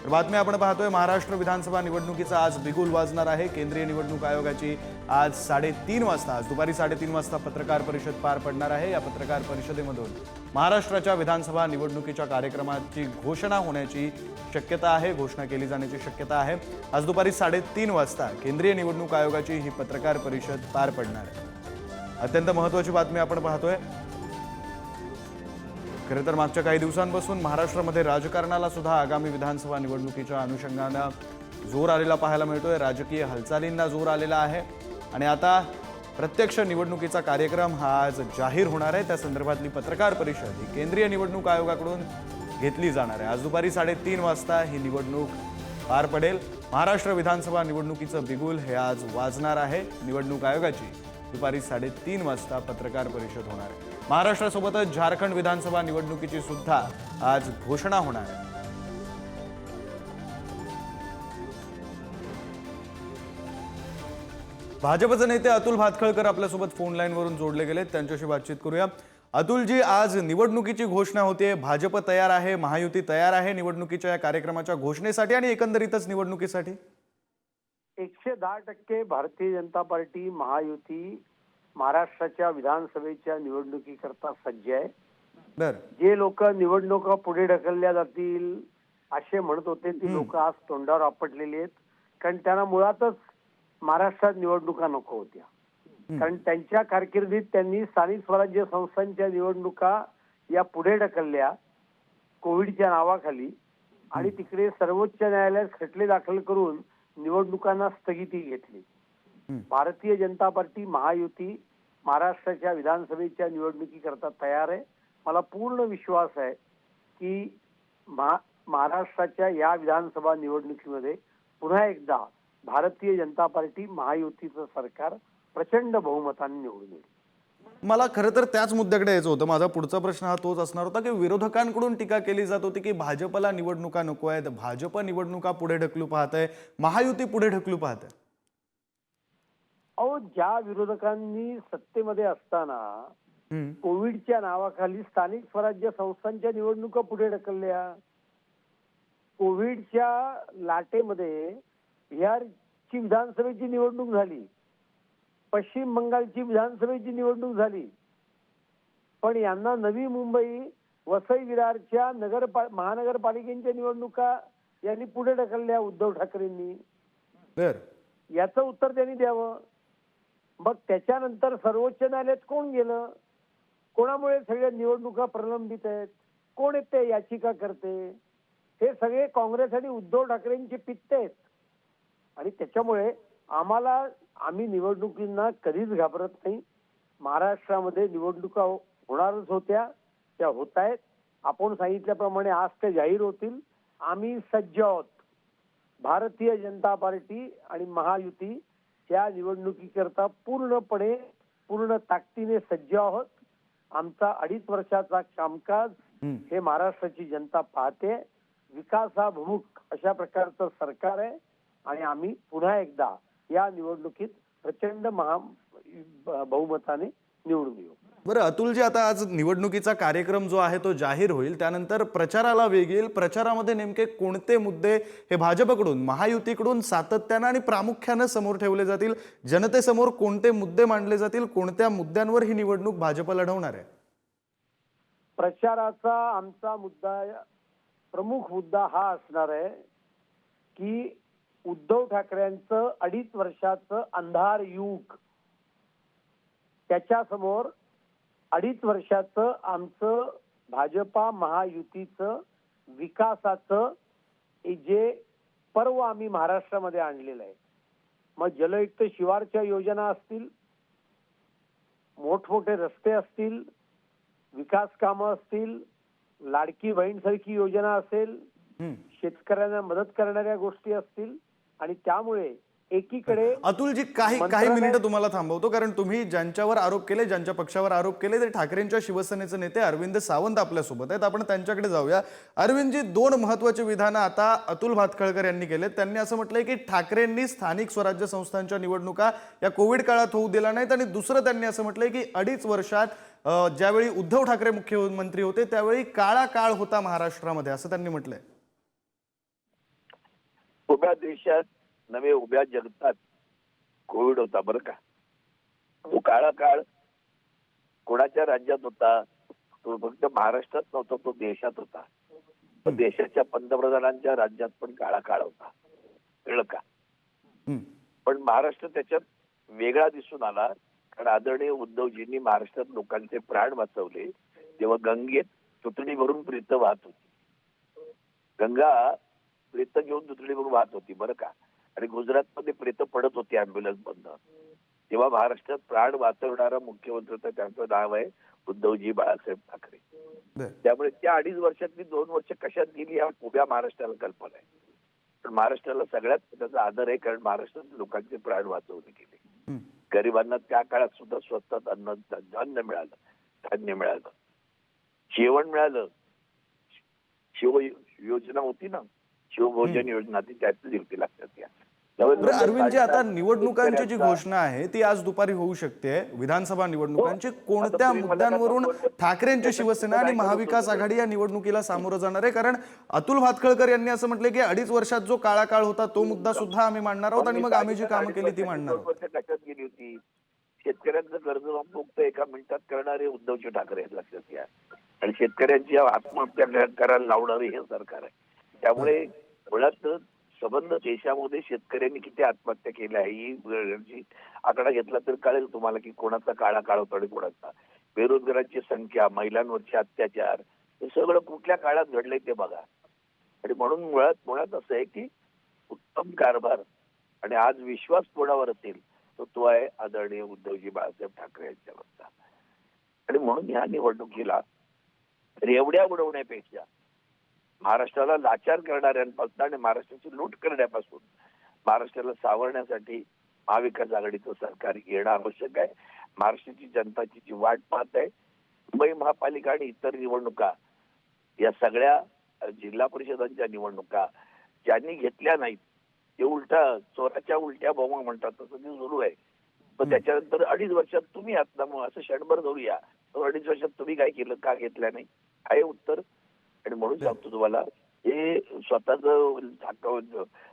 तर बातमी आपण पाहतोय महाराष्ट्र विधानसभा निवडणुकीचा आज बिगुल वाजणार आहे। केंद्रीय निवडणूक आयोगाची आज 3:30 वाजता दुपारी 3:30 वाजता पत्रकार परिषद पार पडणार आहे। या पत्रकार परिषदेमधून महाराष्ट्राच्या विधानसभा निवडणुकीच्या कार्यक्रमाची घोषणा होण्याची शक्यता आहे, घोषणा केली जाण्याची शक्यता आहे। आज दुपारी 3:30 वाजता केंद्रीय निवडणूक आयोगाची ही पत्रकार परिषद पार पडणार आहे। अत्यंत महत्त्वाची बातमी आपण पाहतोय। खरं तर मागच्या काही दिवसांपासून महाराष्ट्रामध्ये राजकारणाला सुद्धा आगामी विधानसभा निवडणुकीच्या अनुषंगाने जोर आलेला पाहायला मिळतोय। राजकीय हालचालींना जोर आलेला आहे आणि आता प्रत्यक्ष निवडणुकीचा कार्यक्रम हा आज जाहीर होणार आहे। त्या संदर्भातली पत्रकार परिषद ही केंद्रीय निवडणूक आयोगाकडून घेतली जाणार आहे। आज दुपारी 3:30 वाजता ही निवडणूक पार पडेल। महाराष्ट्र विधानसभा निवडणुकीचं बिगुल हे आज वाजणार आहे। निवडणूक आयोगाची दुपारी 3:30 वाजता पत्रकार परिषद होणार आहे। महाराष्ट्रासोबतच झारखंड विधानसभा निवडणुकीची सुद्धा आज घोषणा होणार आहे। भाजपचे नेते अतुल भातखळकर आपल्यासोबत फोन लाईनवरून जोडले गेलेत, त्यांच्याशी बातचीत करूया। अतुलजी, आज निवडणुकीची घोषणा होते, भाजप तयार आहे, महायुती तयार आहे निवडणुकीच्या या कार्यक्रमाच्या घोषणेसाठी आणि एकंदरीतच निवडणुकीसाठी? 110% भारतीय जनता पार्टी महायुती महाराष्ट्राच्या विधानसभेच्या निवडणुकीकरता सज्ज आहे। जे लोक निवडणुका पुढे ढकलल्या जातील असे म्हणत होते ती लोक आज तोंडावर आपटलेली आहेत, कारण त्यांना मुळातच महाराष्ट्रात निवडणुका नको होत्या। कारण त्यांच्या कारकिर्दीत त्यांनी स्थानिक स्वराज्य संस्थांच्या निवडणुका या पुढे ढकलल्या कोविडच्या नावाखाली आणि तिकडे सर्वोच्च न्यायालयात खटले दाखल करून निवडणुकांना स्थगिती घेतली। भारतीय जनता पार्टी महायुती महाराष्ट्राच्या विधानसभेच्या निवडणुकीकरता तयार आहे। मला पूर्ण विश्वास आहे की महाराष्ट्राच्या या विधानसभा निवडणुकीमध्ये पुन्हा एकदा भारतीय जनता पार्टी महायुतीचं सरकार प्रचंड बहुमताने निवडून येईल। मला खरं तर त्याच मुद्द्याकडे यायचं होतं। माझा पुढचा प्रश्न हा तोच असणार होता की विरोधकांकडून टीका केली जात होती की भाजपला निवडणुका नको आहेत, भाजप निवडणुका पुढे ढकलू पाहतंय, महायुती पुढे ढकलू पाहतंय। अहो, ज्या विरोधकांनी सत्तेमध्ये असताना कोविडच्या नावाखाली स्थानिक स्वराज्य संस्थांच्या निवडणुका पुढे ढकलल्या, कोविडच्या लाटेमध्ये बिहारची विधानसभेची निवडणूक झाली, पश्चिम बंगालची विधानसभेची निवडणूक झाली, पण यांना नवी मुंबई वसई विरारच्या महानगरपालिकेच्या निवडणुका यांनी पुढे ढकलल्या उद्धव ठाकरेंनी। याचं उत्तर त्यांनी द्यावं। मग त्याच्यानंतर सर्वोच्च न्यायालयात कोण गेलं, कोणामुळे सगळ्या निवडणुका प्रलंबित आहेत, कोण आहेत ते याचिका करते, हे सगळे काँग्रेस आणि उद्धव ठाकरेंचे पित्त आहेत। आणि त्याच्यामुळे आम्ही निवडणुकींना कधीच घाबरत नाही। महाराष्ट्रामध्ये निवडणुका होणारच होत्या, त्या होत आहेत। आपण सांगितल्याप्रमाणे आज ते जाहीर होतील। आम्ही सज्ज आहोत। भारतीय जनता पार्टी आणि महायुती या निवडणुकीकरता पूर्ण ताकदीने सज्ज आहोत। आमचा 2.5 वर्षाचा कामकाज हे महाराष्ट्राची जनता पाहते। विकासाभिमुख अशा प्रकारचं सरकार आहे आणि आम्ही पुन्हा एकदा या निवडणुकीत प्रचंड बहुमताने निवडून येऊ। बरं अतुलजी, आता आज निवडणुकीचा कार्यक्रम जो आहे तो जाहीर होईल, त्यानंतर प्रचाराला वेग येईल। प्रचारामध्ये नेमके कोणते मुद्दे हे भाजपकडून महायुतीकडून सातत्याने आणि प्रामुख्याने समोर ठेवले जातील? जनतेसमोर कोणते मुद्दे मांडले जातील? कोणत्या मुद्द्यांवर ही निवडणूक भाजप लढवणार आहे? प्रचाराचा आमचा प्रमुख मुद्दा हा असणार आहे की उद्धव ठाकरेंचं 2.5 वर्षाचं अंधार युग, त्याच्यासमोर 2.5 वर्षाचं आमचं भाजपा महायुतीचं विकासाचं जे पर्व आम्ही महाराष्ट्रामध्ये आणलेलं आहे। मग जलयुक्त शिवारच्या योजना असतील, मोठमोठे रस्ते असतील, विकास कामं असतील, लाडकी बहीणसारखी योजना असेल, शेतकऱ्यांना मदत करणाऱ्या गोष्टी असतील। आणि त्यामुळे एकीकडे अतुलजी काही मिनिटं तुम्हाला थांबवतो, कारण तुम्ही ज्यांच्यावर आरोप केले, ज्यांच्या पक्षावर आरोप केले ते ठाकरेंच्या शिवसेनेचे नेते अरविंद सावंत आपल्यासोबत आहेत। आपण त्यांच्याकडे जाऊया। अरविंदजी, 2 महत्त्वाचे विधानं आता अतुल भातखळकर यांनी केलेत। त्यांनी असं म्हटलंय की ठाकरेंनी स्थानिक स्वराज्य संस्थांच्या निवडणुका या कोविड काळात होऊ दिल्या नाहीत, आणि दुसरं त्यांनी असं म्हटलंय की 2.5 वर्षात ज्यावेळी उद्धव ठाकरे मुख्यमंत्री होते त्यावेळी काळा काळ होता महाराष्ट्रामध्ये, असं त्यांनी म्हटलंय। उभ्या देशात नव्हे उभ्या जगतात कोविड होता बरं का. तो काळा काळ कोणाच्या राज्यात होता, तो फक्त महाराष्ट्रात नव्हता, तो देशात होता. तो देशाच्या पंतप्रधानांच्या राज्यात पण काळा काळ होता, कळलं का. हं. पण महाराष्ट्र त्याच्यात वेगळा दिसून आला, कारण आदरणीय उद्धवजींनी महाराष्ट्रात लोकांचे प्राण वाचवले. तेव्हा गंगेत तुतडी भरून प्रेत वाहत होती. गंगा प्रेत घेऊन तुतडी भरून वाहत होती बरं का. आणि गुजरातमध्ये प्रेत पडत होती अँब्युलन्स बंद. तेव्हा महाराष्ट्रात प्राण वाचवणारा मुख्यमंत्री होता, त्यांचं नाव आहे उद्धवजी बाळासाहेब ठाकरे. बरं. त्यामुळे त्या 2.5 वर्षातली 2 वर्ष कशात गेली ह्या उभ्या महाराष्ट्राला कल्पना आहे. पण महाराष्ट्राला सगळ्यात त्याचा आदर आहे, कारण महाराष्ट्रात लोकांचे प्राण वाचवले गेले. हं. गरिबांना त्या काळात सुद्धा स्वस्तात धान्य मिळालं, धान्य मिळालं, जेवण मिळालं. शिव योजना होती ना, शिवभोजन योजना ती त्यात दिलती लक्षात घ्या. बरं अरविंदजी, आता निवडणुकांची जी घोषणा आहे ती आज दुपारी होऊ शकते, विधानसभा निवडणुकांची. कोणत्या मुद्द्यांवरून ठाकरेंची शिवसेना आणि महाविकास आघाडी या निवडणुकीला सामोरं जाणार आहे? कारण अतुल भातखळकर यांनी असं म्हटलं की 2.5 वर्षात जो काळा काळ होता तो मुद्दा सुद्धा आम्ही मांडणार आहोत आणि मग आम्ही जी कामं केली ती मांडणार आहोत. कशात गेली होती? शेतकऱ्यांचं कर्जमुक्त एका मिनिटात करणारे उद्धवजी ठाकरे आहेत, लक्षात घ्या. आणि शेतकऱ्यांची आत्महत्या करायला लावणारे हे सरकार आहे. त्यामुळे मुळात संबंध देशामध्ये शेतकऱ्यांनी किती आत्महत्या केल्या आहे ही आकडा घेतला तर कळेल तुम्हाला की कोणाचा काळा काळ होता आणि कोणाचा. बेरोजगारांची संख्या, महिलांवरचे अत्याचार, हे सगळं कुठल्या काळात घडलंय ते बघा. आणि म्हणून मुळात असं आहे की उत्तम कारभार आणि आज विश्वास कोणावर असेल तर तो आहे आदरणीय उद्धवजी बाळासाहेब ठाकरे यांच्यावरचा. आणि म्हणून ह्या निवडणुकीला रेवड्या उडवण्यापेक्षा महाराष्ट्राला लाचार करणाऱ्यांपासून आणि महाराष्ट्राची लूट करण्यापासून महाराष्ट्राला सावरण्यासाठी महाविकास आघाडीचं सरकार येणं आवश्यक आहे. महाराष्ट्राची जनताची जी वाट पाहत आहे. मुंबई महापालिका आणि इतर निवडणुका, या सगळ्या जिल्हा परिषदांच्या निवडणुका ज्यांनी घेतल्या नाहीत ते उलटा चोराच्या उलट्या बोमा म्हणतात, तसं ते सुरू आहे. पण त्याच्यानंतर 2.5 वर्षात तुम्ही आहात ना, मग असं क्षणभर धरूया, 2.5 वर्षात तुम्ही काय केलं, का घेतल्या नाही, आहे उत्तर. आणि म्हणून सांगतो तुम्हाला, हे स्वतःच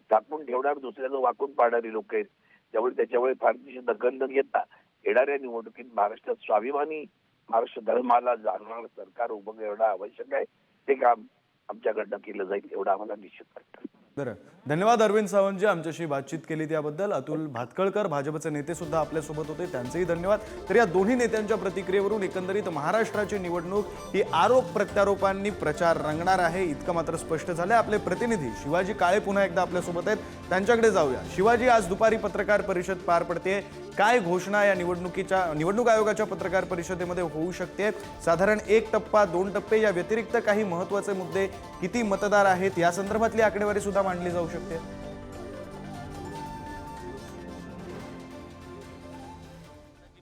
झाकून ठेवणार, दुसऱ्याचं वाकून पाडणारी लोक आहेत. त्यामुळे त्याच्यामुळे फारशी दखल न घेता येणाऱ्या निवडणुकीत महाराष्ट्रात स्वाभिमानी महाराष्ट्र धर्माला जाणणारं सरकार उभं करणं आवश्यक आहे. ते काम आमच्याकडनं केलं जाईल एवढं आम्हाला निश्चित वाटतं. बरं, धन्यवाद अरविंद सावंतजी, आमच्याशी बातचीत केली त्याबद्दल. अतुल भातखळकर भाजपचे नेते सुद्धा आपल्यासोबत होते, त्यांचेही धन्यवाद. तर या दोन्ही नेत्यांच्या प्रतिक्रियेवरून एकंदरीत महाराष्ट्राची निवडणूक ही आरोप प्रत्यारोपांनी प्रचार रंगणार आहे इतकं मात्र स्पष्ट झालंय. आपले प्रतिनिधी शिवाजी काळे पुन्हा एकदा आपल्यासोबत आहेत, त्यांच्याकडे जाऊया. शिवाजी, आज दुपारी पत्रकार परिषद पार पडते, काय घोषणा या निवडणूक आयोगाच्या पत्रकार परिषदेमध्ये होऊ शकते? साधारण 1 टप्पा 2 टप्पे या व्यतिरिक्त काही महत्त्वाचे मुद्दे, किती मतदार आहेत या संदर्भातली आकडेवारी सुद्धा मांडली जाऊ शकते?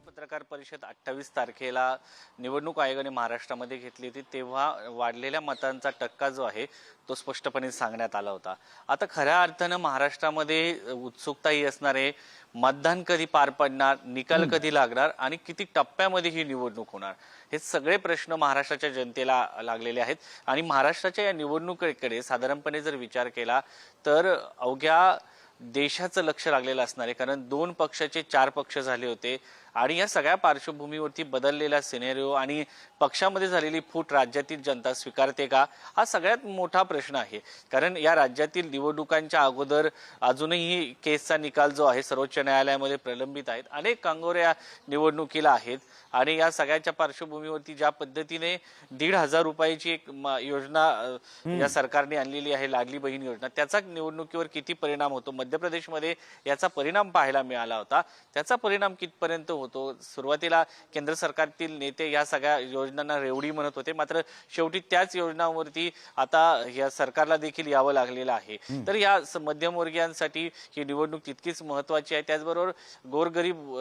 पत्रकार परिषद 28 तारखेला निवडणूक आयोगाने महाराष्ट्रामध्ये घेतली होती, तेव्हा वाढलेल्या मतांचा टक्का जो आहे तो स्पष्टपणे सांगण्यात आला होता. आता खऱ्या अर्थानं महाराष्ट्रामध्ये उत्सुकता ही असणार आहे, मतदान कधी पार पडणार, निकाल कधी लागणार आणि किती टप्प्यामध्ये ही निवडणूक होणार, हे सगळे प्रश्न महाराष्ट्राच्या जनतेला लागलेले आहेत. आणि महाराष्ट्राच्या या निवडणुकीकडे साधारणपणे जर विचार केला तर अवघ्या देशाचं लक्ष लागलेलं असणार आहे. कारण 2 पक्षाचे 4 पक्ष झाले होते आणि या सगळ्या पार्श्वभूमीवरती बदललेला सिनेरिओ आणि पक्षामध्ये झालेली फूट राज्यातील जनता स्वीकारते का, हा सगळ्यात मोठा प्रश्न आहे. कारण या राज्यातील निवडणुकांच्या अगोदर अजूनही केसचा निकाल जो आहे सर्वोच्च न्यायालयामध्ये प्रलंबित आहेत. अनेक कांगोऱ्या या निवडणुकीला आहेत आणि या सगळ्याच्या पार्श्वभूमीवरती ज्या पद्धतीने 1,500 रुपयाची एक योजना या सरकारने आणलेली आहे, लाडली बहीण योजना, त्याचा निवडणुकीवर किती परिणाम होतो, मध्य प्रदेशमध्ये याचा परिणाम पाहायला मिळाला होता. त्याचा परिणाम कितपर्यंत होतो? सुरुवातीला केंद्र सरकारतील नेते या सगळ्या योजनांना रेवडी म्हणत होते, मात्र शेवटी त्याच योजनांवरती आता या सरकारला देखील यावं लागलेलं आहे. तर या मध्यमवर्गीयांसाठी ही निवडणूक तितकीच महत्वाची आहे. त्याचबरोबर गोरगरीब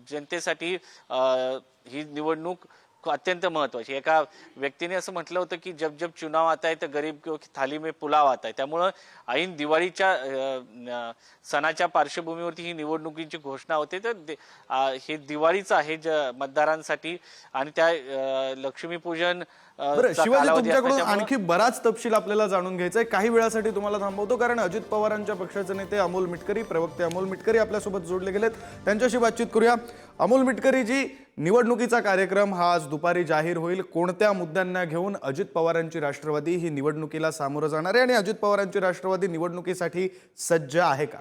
जनतेसाठी ही निवडणूक अत्यंत महत्वाची। एका व्यक्तीने असं म्हटलं होतं की जब जब चुनाव आता है तो गरीब की थाली में पुलाव आता है। त्यामुळं ऐन दिवाळीच्या सणाच्या पार्श्वभूमीवरती ही निवडणुकीची घोषणा होते। तर हे दिवाळीचं आहे मतदारांसाठी आणि त्या लक्ष्मीपूजन बरं चा शिवाजी, कालावधी तुमच्याकडून असल्यामुळं आणखी बराच तपशील आपल्याला जाणून घ्यायचा आहे। काही वेळासाठी तुम्हाला थांबवतो, कारण अजित पवारांच्या पक्षाचे नेते अमोल मिटकरी, प्रवक्ते अमोल मिटकरी आपल्यासोबत जोडले गेलेत। त्यांच्याशी बातचीत करूया। अमोल मिटकरी जी, निवडणुकीचा कार्यक्रम हा आज दुपारी जाहीर होईल। कोणत्या मुद्द्यांना घेऊन अजित पवारांची राष्ट्रवादी ही निवडणुकीला सामोरं जाणार आहे आणि अजित पवारांची राष्ट्रवादी निवडणुकीसाठी सज्ज आहे का?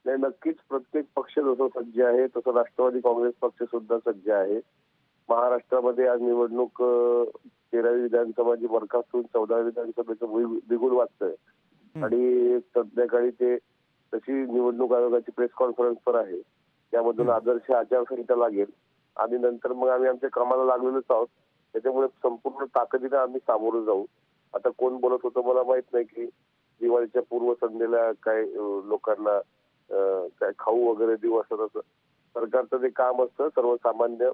नाही, नक्कीच प्रत्येक पक्ष जसं सज्ज आहे तसं राष्ट्रवादी काँग्रेस पक्ष सुद्धा सज्ज आहे। महाराष्ट्रामध्ये आज निवडणूक 13वी विधानसभाची बरखास्त होऊन 14वी विधानसभेचं बिगुल वाजतंय आणि संध्याकाळी ते तशी निवडणूक आयोगाची प्रेस कॉन्फरन्स पण आहे, त्यामधून आदर्श आचारसंहिता लागेल आणि नंतर मग आम्ही आमच्या कामाला लागलेलोच आहोत। त्याच्यामुळे संपूर्ण ताकदीने आम्ही सामोरं जाऊ। आता कोण बोलत होतं मला माहित नाही की दिवाळीच्या पूर्वसंध्येला काय लोकांना काय खाऊ वगैरे देऊ असं तसं। सरकारचं ते काम असतं सर्वसामान्य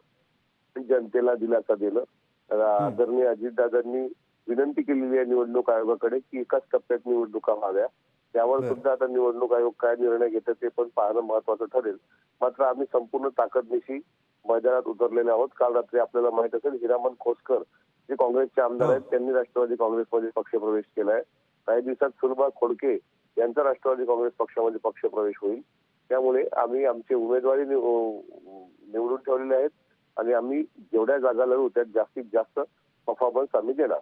जनतेला दिलासा देणं। आदरणीय अजितदादांनी विनंती केलेली आहे निवडणूक आयोगाकडे की एकाच टप्प्यात निवडणुका व्हाव्या। त्यावर सुद्धा आता निवडणूक आयोग काय निर्णय घेतं ते पण पाहणं महत्वाचं ठरेल। मात्र आम्ही संपूर्ण ताकदनिशी मैदानात उतरलेले आहोत। काल रात्री आपल्याला माहित असेल हिरामन खोसकर जे काँग्रेसचे आमदार आहेत त्यांनी राष्ट्रवादी काँग्रेसमध्ये पक्षप्रवेश केलाय। काही दिवसात सुलभा खोडके यांचा राष्ट्रवादी काँग्रेस पक्षामध्ये पक्षप्रवेश होईल। त्यामुळे आम्ही आमचे उमेदवारी निवडून ठेवलेले आहेत आणि आम्ही जेवढ्या जागा लढू त्यात जास्तीत जास्त परफॉर्मन्स आम्ही देणार।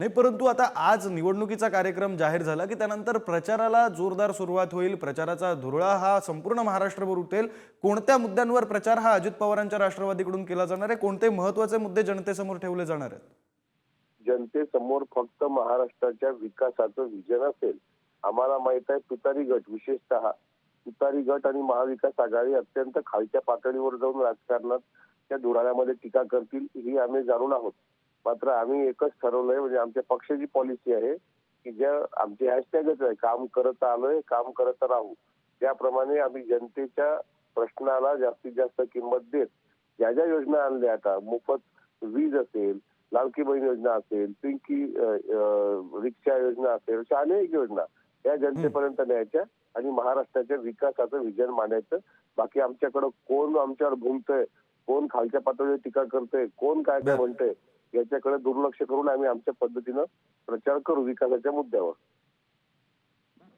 नाही, परंतु आता आज निवडणुकीचा कार्यक्रम जाहीर झाला की त्यानंतर प्रचाराला जोरदार सुरुवात होईल। प्रचाराचा धुरळा हा संपूर्ण महाराष्ट्रभर उठेल। कोणत्या मुद्द्यांवर प्रचार हा अजित पवारांच्या राष्ट्रवादीकडून केला जाणार आहे? कोणते महत्त्वाचे मुद्दे जनतेसमोर ठेवले जाणार आहेत? जनतेसमोर फक्त महाराष्ट्राच्या विकासाचं विजन असेल। आम्हाला माहित आहे तुतारी गट, विशेषतः तुतारी गट आणि महाविकास आघाडी अत्यंत खालच्या पातळीवर जाऊन राजकारणात त्या धुराळ्यामध्ये टीका करतील ही आम्ही जाणून आहोत। मात्र आम्ही एकच ठरवलंय, म्हणजे आमच्या पक्षाची पॉलिसी आहे की ज्या आमची हॅशटॅगच आहे काम करत आलोय काम करत राहू, त्याप्रमाणे आम्ही जनतेच्या प्रश्नाला जास्तीत जास्त किंमत देत ज्या ज्या योजना आणल्या, आता मोफत वीज असेल, लाडकी बहीण योजना असेल, पिंकी रिक्षा योजना असेल, अशा अनेक योजना या जनतेपर्यंत न्यायच्या आणि महाराष्ट्राच्या विकासाचं विजन मांडायचं। बाकी आमच्याकडं कोण आमच्यावर भुंकतंय, कोण खालच्या पातळीवर टीका करतंय, कोण काय काय म्हणतंय याच्याकडे दुर्लक्ष करून आम्ही आमच्या पद्धतीनं प्रचार करू विकासाच्या मुद्द्यावर।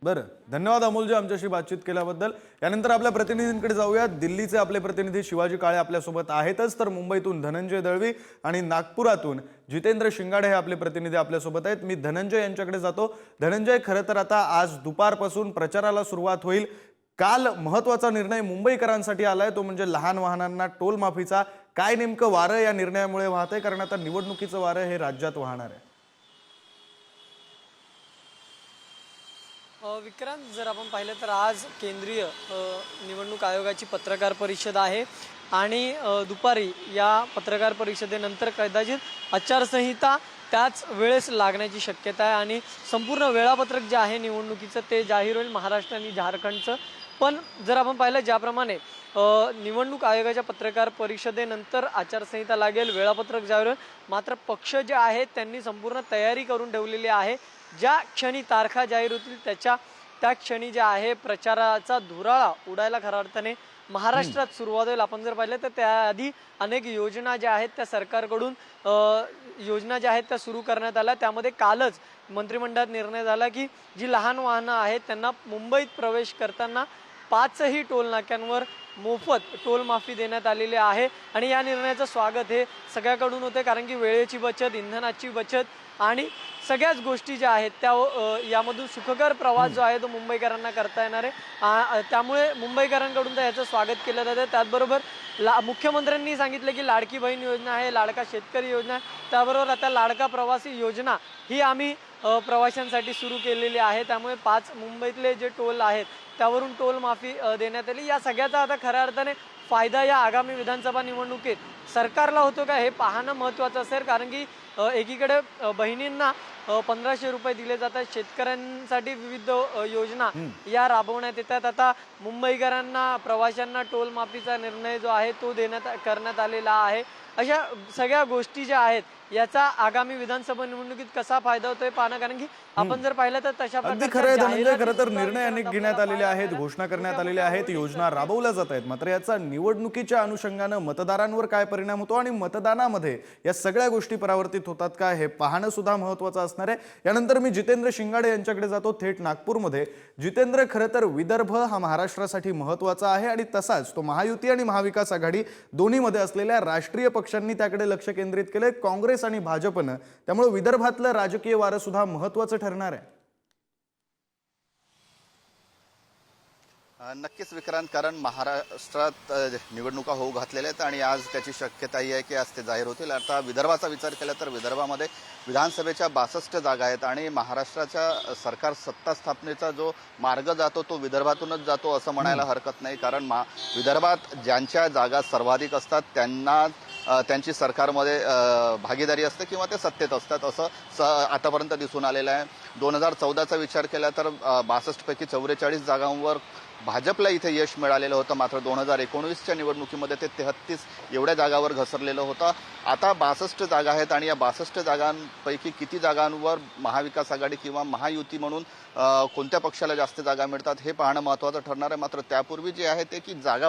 बरं, धन्यवाद अमोलजी आमच्याशी बातचीत केल्याबद्दल। यानंतर आपल्या प्रतिनिधींकडे जाऊया। दिल्लीचे आपले प्रतिनिधी शिवाजी काळे आपल्यासोबत आहेतच, तर मुंबईतून धनंजय दळवी आणि नागपुरातून जितेंद्र शिंगाडे हे आपले प्रतिनिधी आपल्यासोबत आहेत। मी धनंजय यांच्याकडे जातो। धनंजय, खरं तर आता आज दुपारपासून प्रचाराला सुरुवात होईल। काल महत्त्वाचा निर्णय मुंबईकरांसाठी आलाय, तो म्हणजे लहान वाहनांना टोल माफीचा। काय नेमकं वारं या निर्णयामुळे वाहतंय? कारण आता निवडणुकीचं वारं हे राज्यात वाहणार आहे। विक्रांत, जर आपण पाहिलं तर आज केंद्रीय निवडणूक आयोगाची पत्रकार परिषद आहे आणि दुपारी या पत्रकार परिषदेनंतर कदाचित आचारसंहिता त्याच वेळेस लागण्याची शक्यता आहे आणि संपूर्ण वेळापत्रक जे आहे निवडणुकीचं ते जाहीर होईल महाराष्ट्र आणि झारखंडचं। पण जर आपण पाहिलं ज्याप्रमाणे निवडणूक आयोगाच्या पत्रकार परिषदेनंतर आचारसंहिता लागेल, वेळापत्रक जाहीर होईल, मात्र पक्ष जे आहेत त्यांनी संपूर्ण तयारी करून ठेवलेली आहे। ज्या क्षणी तारखा जाहीर होतील त्या क्षणी जे आहे प्रचाराचा धुराळा उडायला खऱ्या अर्थाने महाराष्ट्रात सुरुवात होईल। आपण जर पाहिलं तर त्याआधी अनेक योजना ज्या आहेत त्या सरकारकडून योजना ज्या आहेत त्या सुरू करण्यात आल्या। त्यामध्ये कालच मंत्रिमंडळात निर्णय झाला की जी लहान वाहनं आहेत त्यांना मुंबईत प्रवेश करताना 5ही टोल नाक्यांवर मोफत टोल माफी देण्यात आलेली आहे आणि या निर्णयाचं स्वागत हे सगळ्याकडून होते, कारण की वेळेची बचत, इंधनाची बचत आणि सगळ्याच गोष्टी ज्या आहेत त्या यामधून सुखकर प्रवास जो आहे तो मुंबईकरांना करता येणार आहे। त्यामुळे मुंबईकरांकडून तर याचं स्वागत केलं जातं। त्याचबरोबर मुख्यमंत्र्यांनी सांगितलं की लाडकी बहीण योजना आहे, लाडका शेतकरी योजना आहे, त्याबरोबर आता लाडका प्रवासी योजना ही आम्ही प्रवाशांसाठी सुरू केलेली आहे। त्यामुळे 5 मुंबईतले जे टोल आहेत त्यावरून टोल माफी देण्यात आली। या सगळ्याचा आता खऱ्या अर्थाने फायदा या आगामी विधानसभा निवडणुकीत सरकारला होतो का हे पाहणं महत्त्वाचं असेल, कारण की एकीकडे बहिणींना 1500 रुपये दिले जातात, शेतकऱ्यांसाठी विविध योजना या राबवण्यात येतात. आता मुंबईकरांना प्रवाशांना टोल माफीचा निर्णय जो आहे तो करण्यात आलेला आहे. अशा सगळ्या गोष्टी ज्या आहेत याचा आगामी विधानसभा निवडणुकीत कसा फायदा होतोय पाहणं, कारण की आपण जर पाहिलं तर तशा अगदी प्रकारच्या खरं आहे धनंजय. जाहिराती खरं तर सुद्धा निर्णय अनेक विचारात घेण्यात आपल्याला आलेले आहेत, पाहायला घोषणा करण्यात मिळाल्या. आलेल्या आहेत, योजना राबवल्या जात आहेत. मात्र याचा निवडणुकीच्या अनुषंगानं मतदारांवर काय परिणाम होतो आणि मतदानामध्ये या सगळ्या गोष्टी परावर्तित होतात का हे पाहणं सुद्धा महत्त्वाचं असणार आहे. यानंतर मी जितेंद्र शिंगाडे यांच्याकडे जातो थेट नागपूरमध्ये. जितेंद्र, खरं तर विदर्भ हा महाराष्ट्रासाठी महत्त्वाचा आहे आणि तसाच तो महायुती आणि महाविकास आघाडी दोन्हीमध्ये असलेल्या राष्ट्रीय पक्षांनी त्याकडे लक्ष केंद्रित केलंय, काँग्रेस आणि भाजपनं. त्यामुळे विदर्भातलं राजकीय वारं सुद्धा महत्त्वाचं ठरणार आहे. नक्कीच विक्रांत, कारण महाराष्ट्रात निवडणुका होऊ घातलेल्या आहेत आणि आज त्याची शक्यताही आहे की आज ते जाहीर होतील. आता विदर्भाचा विचार केला तर विदर्भामध्ये विधानसभेच्या 62 जागा आहेत आणि महाराष्ट्राच्या सरकार सत्ता स्थापनेचा जो मार्ग जातो तो विदर्भातूनच जातो असं म्हणायला हरकत नाही. कारण विदर्भात ज्यांच्या जागा सर्वाधिक असतात त्यांना त्यांची सरकारमध्ये भागीदारी असते किंवा ते सत्तेत असतात असं आतापर्यंत दिसून आलेलं आहे. 2014चा विचार केला तर 62 पैकी 44 जागांवर भाजपला इथे यश मिळालेलं होतं. मात्र 2019च्या निवडणुकीमध्ये ते 33 एवढ्या जागावर घसरलेलं होतं. आता 62 जागा आहेत आणि या 62 जागांपैकी किती जागांवर महाविकास आघाडी किंवा महायुती म्हणून कोणत्या पक्षाला जास्त जागा मिळतात हे पाहणं महत्त्वाचं ठरणार आहे. मात्र त्यापूर्वी जे आहे ते की जागा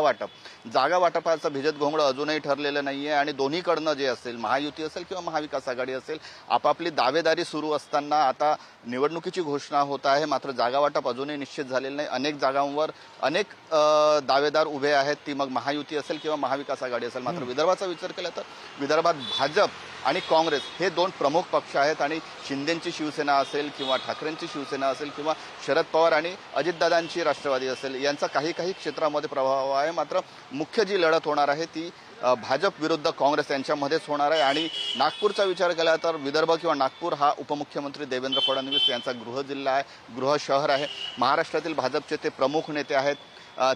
वाटपाचं भिजत घोंगडं अजूनही ठरलेलं नाही आहे आणि दोन्हीकडनं जे असेल, महायुती असेल किंवा महाविकास आघाडी असेल, आपापली दावेदारी सुरू असताना आता निवडणुकीची घोषणा होत आहे. मात्र जागा वाटप अजूनही निश्चित झालेलं नाही. अनेक जागांवर अनेक दावेदार उभे आहेत, ती मग महायुती असेल किंवा महाविकास आघाडी असेल. मात्र विदर्भाचा विचार केला तर विदर्भात भाजप आणि काँग्रेस हे दोन प्रमुख पक्ष आहेत आणि शिंदेंची शिवसेना असेल किंवा ठाकरेंची शिवसेना असेल किंवा शरद पवार आणि अजितदादांची राष्ट्रवादी असेल, यांचा काही क्षेत्रामध्ये प्रभाव आहे. मात्र मुख्य जी लढत होणार आहे ती भाजप विरुद्ध काँग्रेस यांच्यामध्येच होणार आहे. आणि नागपूरचा विचार केला तर विदर्भ किंवा नागपूर हा उपमुख्यमंत्री देवेंद्र फडणवीस यांचा गृह जिल्हा आहे, गृह शहर आहे. महाराष्ट्रातील भाजपचे ते प्रमुख नेते आहेत.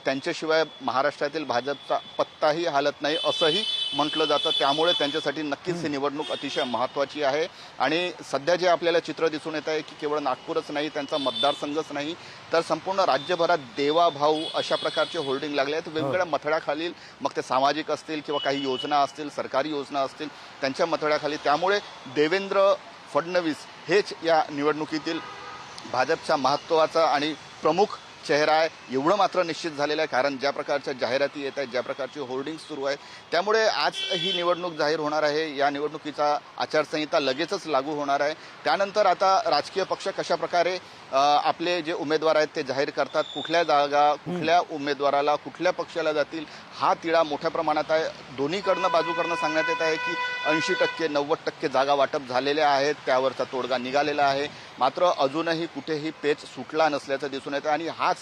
त्यांच्याशिवाय महाराष्ट्रातील भाजपचा पत्ताही हालत नाही असंही म्हटलं जातं. त्यामुळे त्यांच्यासाठी नक्कीच ही निवडणूक अतिशय महत्त्वाची आहे. आणि सध्या जे आपल्याला चित्र दिसून येत आहे की केवळ नागपूरच नाही, त्यांचा मतदारसंघच नाही तर संपूर्ण राज्यभरात देवा भाऊ अशा प्रकारचे होर्डिंग लागले आहेत वेगवेगळ्या मथळ्याखाली. मग ते सामाजिक असतील किंवा काही योजना असतील, सरकारी योजना असतील, त्यांच्या मथळ्याखाली. त्यामुळे देवेंद्र फडणवीस हेच या निवडणुकीतील भाजपचा महत्त्वाचा आणि प्रमुख चेहरा आहे एवढं मात्र निश्चित झालेलं आहे. कारण ज्या प्रकारच्या जाहिराती येत आहेत, ज्या प्रकारची होर्डिंग सुरू आहेत, त्यामुळे आज ही निवडणूक जाहीर होणार आहे. या निवडणुकीचा आचारसंहिता लगेचच लागू होणार आहे. त्यानंतर आता राजकीय पक्ष कशा प्रकारे आपले जे उमेदवार आहेत ते जाहीर करतात, कुठल्या जागा कुठल्या उमेदवाराला कुठल्या पक्षाला जातील हा तिढा मोठ्या प्रमाणात आहे. दोन्हीकडनं बाजूकडनं सांगण्यात येत आहे की 80% 90% जागा वाटप झालेल्या आहेत, त्यावरचा तोडगा निघालेला आहे. मात्र अजूनही कुठेही पेच सुटला नसल्याचं दिसून येतं आणि हाच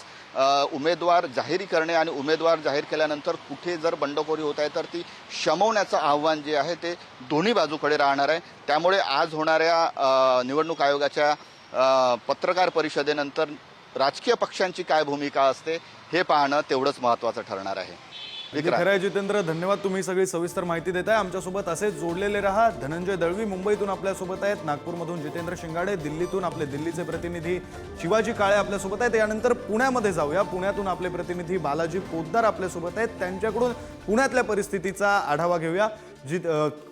उमेदवार जाहीर करणे आणि उमेदवार जाहीर केल्यानंतर कुठे जर बंडखोरी होत आहे तर ती शमवण्याचं आव्हान जे आहे ते दोन्ही बाजूकडे राहणार आहे. त्यामुळे आज होणाऱ्या निवडणूक आयोगाच्या पत्रकार परिषदेनंतर राजकीय पक्षांची काय भूमिका असते हे पाहणं तेवढंच महत्त्वाचं ठरणार आहे. खरं आहे जितेंद्र, धन्यवाद. तुम्ही सगळी सविस्तर माहिती देताय. आमच्यासोबत असेच जोडलेले रहा. धनंजय दळवी मुंबईतून आपल्यासोबत आहेत, नागपूरमधून जितेंद्र शिंगाडे, दिल्लीतून आपले दिल्लीचे प्रतिनिधी शिवाजी काळे आपल्यासोबत आहेत. यानंतर पुण्यामध्ये जाऊया. पुण्यातून आपले प्रतिनिधी बालाजी पोद्दार आपल्यासोबत आहेत, त्यांच्याकडून पुण्यातल्या परिस्थितीचा आढावा घेऊया.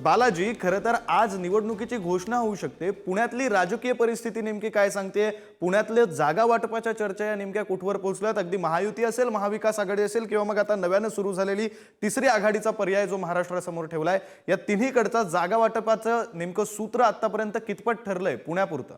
बालाजी, खरं तर आज निवडणुकीची घोषणा होऊ शकते. पुण्यातली राजकीय परिस्थिती नेमकी काय सांगते? पुण्यातल्या जागा वाटपाच्या चर्चा या नेमक्या कुठवर पोहोचल्यात? अगदी महायुती असेल, महाविकास आघाडी असेल किंवा मग आता नव्यानं सुरू झालेली तिसरी आघाडीचा पर्याय जो महाराष्ट्रासमोर ठेवलाय, या तिन्हीकडचा जागा वाटपाचं नेमकं सूत्र आतापर्यंत कितपत ठरलंय पुण्यापुरतं?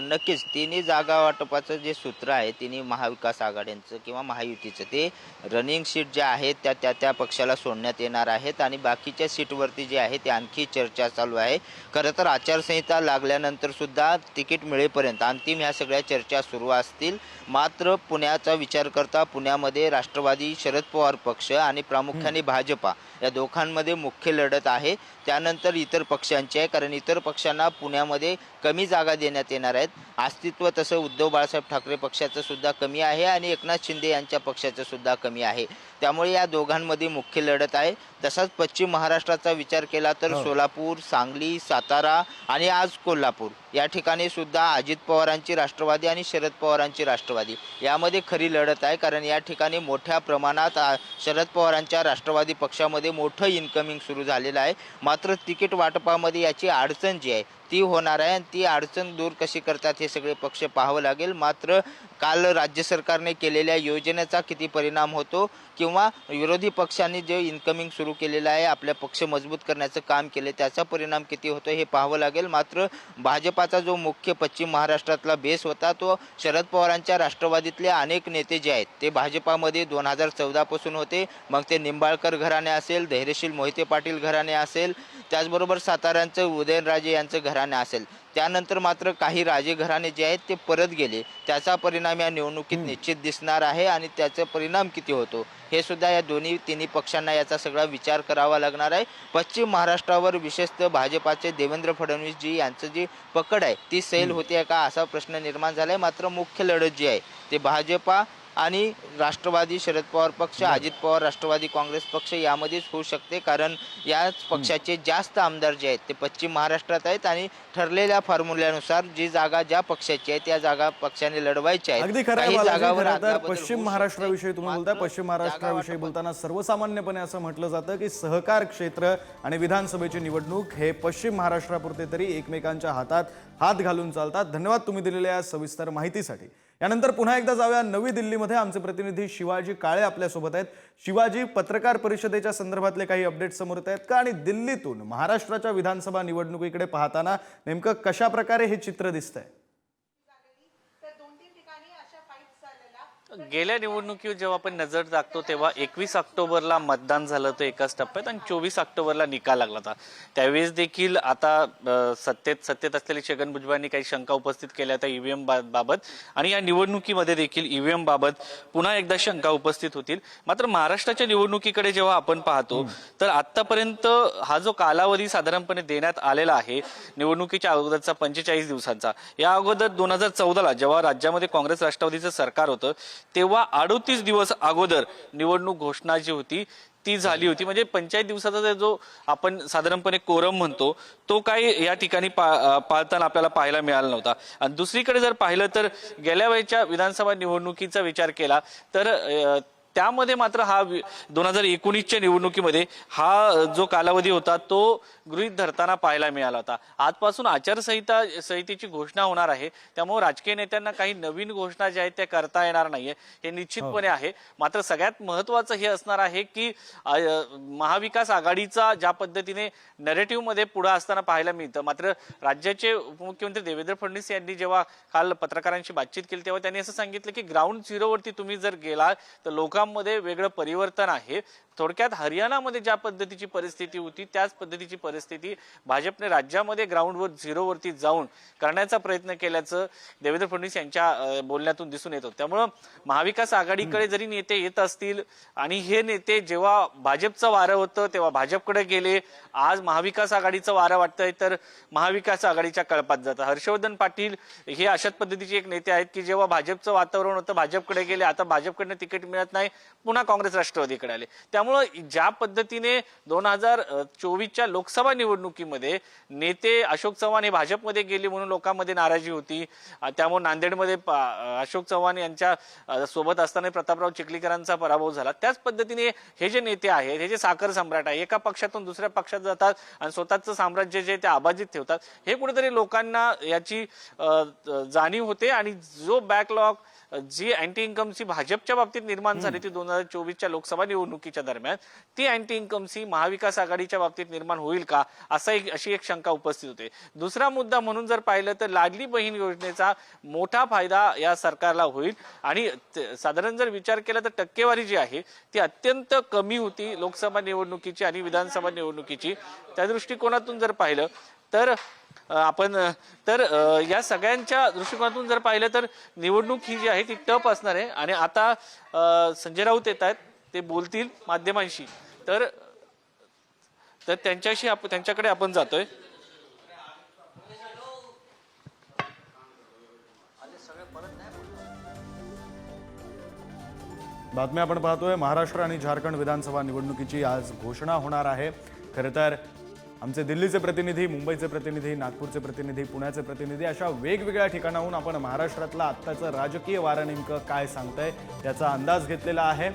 नक्कीच तिन्ही जागा वाटपाचं जे सूत्र आहे, तिन्ही महाविकास आघाड्यांचं किंवा महायुतीचं, ते रनिंग सीट ज्या आहेत त्या पक्षाला सोडण्यात येणार आहेत आणि बाकीच्या सीटवरती जे आहे ते आणखी चर्चा चालू आहे. खरं तर आचारसंहिता लागल्यानंतर सुद्धा तिकीट मिळेपर्यंत अंतिम ह्या सगळ्या चर्चा सुरू असतील. मात्र पुण्याचा विचार करता पुण्यामध्ये राष्ट्रवादी शरद पवार पक्ष आणि प्रामुख्याने भाजपा या दोघांमध्ये मुख्य लढत आहे. त्यानंतर इतर पक्षांची आहे, कारण इतर पक्षांना पुण्यामध्ये कमी जागा देण्यात येणार आहेत. अस्तित्व तसं उद्धव बाळासाहेब ठाकरे पक्षाचं सुद्धा कमी आहे आणि एकनाथ शिंदे यांच्या पक्षाचं सुद्धा कमी आहे. त्यामुळे या दोघांमध्ये मुख्य लढत आहे. तसाच पश्चिम महाराष्ट्राचा विचार केला तर सोलापूर, सांगली, सातारा आणि आज कोल्हापूर या ठिकाणी सुद्धा अजित पवारांची राष्ट्रवादी आणि शरद पवारांची राष्ट्रवादी यामध्ये खरी लढत आहे. कारण या ठिकाणी मोठ्या प्रमाणात शरद पवारांच्या राष्ट्रवादी पक्षामध्ये मोठं इन्कमिंग सुरू झालेलं आहे. मात्र तिकीट वाटपामध्ये याची अडचण जी आहे ती होणार आहे आणि ती अडचण दूर कशी करतात हे सगळे पक्ष पाहावं लागेल. मात्र काल राज्य सरकारने केलेल्या योजनेचा किती परिणाम होतो किंवा विरोधी पक्षांनी जे इन्कमिंग सुरू केलेलं आहे, आपल्या पक्ष मजबूत करण्याचं काम केले, त्याचा परिणाम किती होतो हे पाहावं लागेल. मात्र भाजपाचा जो मुख्य पश्चिम महाराष्ट्रातला बेस होता तो शरद पवारांच्या राष्ट्रवादीतले अनेक नेते जे आहेत ते भाजपामध्ये 2014 पासून होते. मग ते निंबाळकर घराणे असेल, धैर्यशील मोहिते पाटील घराणे असेल, त्याचबरोबर साताऱ्यांचं उदयनराजे यांचं घराणे असेल. त्यानंतर मात्र काही राजे घराणे जे आहेत ते परत गेले. त्याचा परिणाम या निवडणुकीत निश्चित दिसणार आहे आणि त्याचा परिणाम किती होतो हे सुद्धा या तिन्ही पक्षांना याचा सगळा विचार करावा लागणार आहे. पश्चिम महाराष्ट्रावर विशेषतः भाजपाचे देवेंद्र फडणवीस जी यांचं जी पकड आहे ती सैल होते का असा प्रश्न निर्माण झालाय. मात्र मुख्य लढत जी आहे ते भाजपा आणि राष्ट्रवादी शरद पवार पक्ष, अजित पवार राष्ट्रवादी काँग्रेस पक्ष यामध्येच होऊ शकते. कारण याच पक्षाचे जास्त आमदार जे आहेत ते पश्चिम महाराष्ट्रात आहेत आणि ठरलेल्या फॉर्म्युल्यानुसार जी जागा ज्या पक्षाची आहे त्या जागा पक्षाने लढवायच्या आहेत. अगदी खरं काही आहे जागावर बालाजी. खरं तर अदलाबदल पश्चिम होऊ महाराष्ट्राविषयी शकते. तुम्ही बोलताय. मात्र पश्चिम महाराष्ट्राविषयी बोलताना सर्वसामान्यपणे असं म्हटलं जातं की सहकार क्षेत्र आणि विधानसभेची निवडणूक हे पश्चिम महाराष्ट्रापुरते तरी एकमेकांच्या हातात हात घालून चालतात. धन्यवाद तुम्ही दिलेल्या या सविस्तर माहितीसाठी. यानंतर पुन्हा एकदा जाऊया नवी दिल्लीमध्ये. आमचे प्रतिनिधी शिवाजी काळे आपल्यासोबत आहेत. शिवाजी, पत्रकार परिषदेच्या संदर्भातले काही अपडेट समोर येत आहेत का? आणि दिल्लीतून महाराष्ट्राच्या विधानसभा निवडणुकीकडे पाहताना नेमकं कशा प्रकारे हे चित्र दिसतंय? गेल्या निवडणुकीवर जेव्हा आपण नजर टाकतो तेव्हा 21 ऑक्टोबरला मतदान झालं होतं एकाच टप्प्यात आणि 24 ऑक्टोबरला निकाल लागला होता. त्यावेळेस देखील आता सत्तेत असलेले छगन भुजबळांनी काही शंका उपस्थित केल्या होत्या ईव्हीएम बाबत आणि या निवडणुकीमध्ये देखील ईव्हीएम बाबत पुन्हा एकदा शंका उपस्थित होतील. मात्र महाराष्ट्राच्या निवडणुकीकडे जेव्हा आपण पाहतो तर आतापर्यंत हा जो कालावधी साधारणपणे देण्यात आलेला आहे निवडणुकीच्या अगोदरचा 45 दिवसांचा, या अगोदर 2014ला जेव्हा राज्यामध्ये काँग्रेस राष्ट्रवादीचं सरकार होतं तेव्हा 38 दिवस अगोदर निवडणूक घोषणा जी होती ती झाली होती. म्हणजे 45 दिवसाचा जो आपण साधारणपणे कोरम म्हणतो तो काही या ठिकाणी पाळताना आपल्याला पाहायला मिळाला नव्हता. आणि दुसरीकडे जर पाहिलं तर गेल्या वेळेच्या विधानसभा निवडणुकीचा विचार केला तर त्यामध्ये मात्र हा 2019च्या निवडणुकीमध्ये हा जो कालावधी होता तो गृहीत धरताना पाहायला मिळाला होता. आजपासून आचारसंहितेची घोषणा होणार आहे, त्यामुळे राजकीय नेत्यांना काही नवीन घोषणा ज्या आहेत त्या करता येणार नाहीये हे निश्चितपणे आहे. मात्र सगळ्यात महत्वाचं हे असणार आहे की महाविकास आघाडीचा ज्या पद्धतीने नरेटिव्ह मध्ये पुढे असताना पाहायला मिळतं. मात्र राज्याचे उपमुख्यमंत्री देवेंद्र फडणवीस यांनी जेव्हा काल पत्रकारांशी बातचीत केली तेव्हा त्यांनी असं सांगितलं की ग्राउंड झिरोवरती तुम्ही जर गेला तर लोकांमध्ये वेगळं परिवर्तन आहे. थोडक्यात हरियाणामध्ये ज्या पद्धतीची परिस्थिती होती त्याच पद्धतीची परिस्थिती भाजपने राज्यामध्ये ग्राउंडवर झिरोवरती जाऊन करण्याचा प्रयत्न केल्याचं देवेंद्र फडणवीस यांच्या बोलण्यातून दिसून येतं. त्यामुळं महाविकास आघाडीकडे जरी नेते येत असतील आणि हे नेते जेव्हा भाजपचं वारं होतं तेव्हा भाजपकडे गेले, आज महाविकास आघाडीचं वारं वाटतंय तर महाविकास आघाडीच्या कळपात जातात. हर्षवर्धन पाटील हे अशाच पद्धतीचे एक नेते आहेत की जेव्हा भाजपचं वातावरण होतं भाजपकडे गेले, आता भाजपकडनं तिकीट मिळत नाही, पुन्हा काँग्रेस राष्ट्रवादीकडे आले. त्यामुळे ज्या पद्धतीने 2024च्या लोकसभा निवडणुकीमध्ये नेते अशोक चव्हाण हे भाजपमध्ये गेले म्हणून लोकांमध्ये नाराजी होती, त्यामुळे नांदेडमध्ये अशोक चव्हाण यांच्या सोबत असताना प्रतापराव चिखलीकरांचा पराभव झाला. त्याच पद्धतीने हे जे नेते आहेत, हे जे साखर सम्राट आहे, एका पक्षातून दुसऱ्या पक्षात जातात आणि स्वतःचं साम्राज्य जे ते अबाधित ठेवतात, हे कुठेतरी लोकांना याची जाणीव होते. आणि जो बॅकलॉग जी अँटी इन्कमसी भाजपच्या बाबतीत निर्माण झाली ती 2024च्या लोकसभा निवडणुकीच्या दरम्यान, ती अँटी इन्कमसी महाविकास आघाडीच्या बाबतीत निर्माण होईल का अशी एक शंका उपस्थित होते. दुसरा मुद्दा म्हणून जर पाहिलं तर लाडली बहीण योजनेचा मोठा फायदा या सरकारला होईल आणि साधारण जर विचार केला तर टक्केवारी जी आहे ती अत्यंत कमी होती लोकसभा निवडणुकीची आणि विधानसभा निवडणुकीची. त्या दृष्टिकोनातून जर पाहिलं तर या सगळ्यांच्या दृष्टिकोनातून जर पाहिलं तर निवडणूक ही जी आहे ती टफ असणार आहे. आणि आता संजय राऊत येत आहेत, ते बोलतील माध्यमांशी, तर त्यांच्याकडे आपण जातोय. बातम्या आपण पाहतोय महाराष्ट्र आणि झारखंड विधानसभा निवडणुकीची आज घोषणा होणार आहे. खरं तर आमचे दिल्लीचे प्रतिनिधी, मुंबईचे प्रतिनिधी, नागपूरचे प्रतिनिधी, पुण्याचे प्रतिनिधी अशा वेगवेगळ्या ठिकाणाहून आपण महाराष्ट्रातलं आत्ताचं राजकीय वारं नेमकं काय सांगतंय त्याचा अंदाज घेतलेला आहे.